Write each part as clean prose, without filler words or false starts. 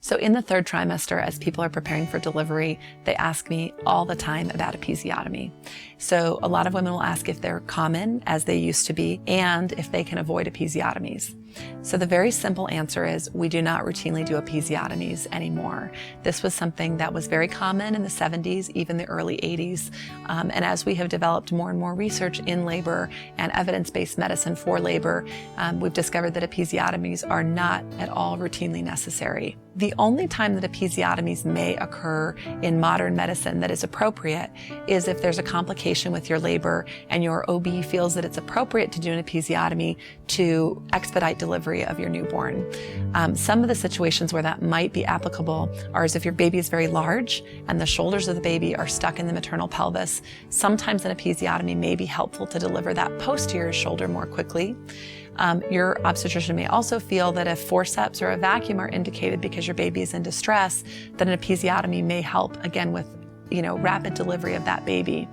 So in the third trimester, as people are preparing for delivery, they ask me all the time about episiotomy. So a lot of women will ask if they're common, as they used to be, and if they can avoid episiotomies. So the very simple answer is we do not routinely do episiotomies anymore. This was something that was very common in the 70s, even the early 80s. And as we have developed more and more research in labor and evidence-based medicine for labor, we've discovered that episiotomies are not at all routinely necessary. The only time that episiotomies may occur in modern medicine that is appropriate is if there's a complication with your labor and your OB feels that it's appropriate to do an episiotomy to expedite delivery of your newborn. Some of the situations where that might be applicable are as if your baby is very large and the shoulders of the baby are stuck in the maternal pelvis. Sometimes an episiotomy may be helpful to deliver that posterior shoulder more quickly. Your obstetrician may also feel that if forceps or a vacuum are indicated because your baby is in distress, that an episiotomy may help, again, with rapid delivery of that baby.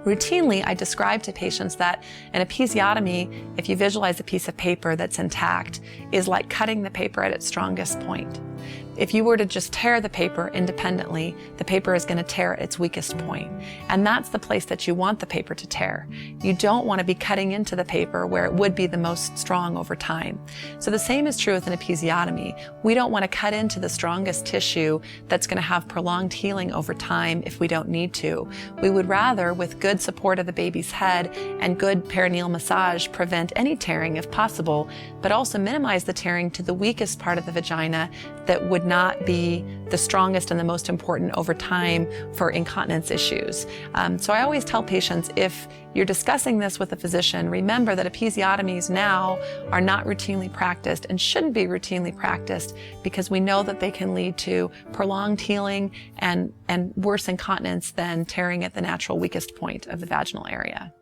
Routinely, I describe to patients that an episiotomy, if you visualize a piece of paper that's intact, is like cutting the paper at its strongest point. If you were to just tear the paper independently, the paper is going to tear at its weakest point. And that's the place that you want the paper to tear. You don't want to be cutting into the paper where it would be the most strong over time. So the same is true with an episiotomy. We don't want to cut into the strongest tissue that's going to have prolonged healing over time if we don't need to. We would rather, with good support of the baby's head and good perineal massage, prevent any tearing if possible, but also minimize the tearing to the weakest part of the vagina that would not be the strongest and the most important over time for incontinence issues. So I always tell patients, if you're discussing this with a physician, remember that episiotomies now are not routinely practiced and shouldn't be routinely practiced because we know that they can lead to prolonged healing and worse incontinence than tearing at the natural weakest point of the vaginal area.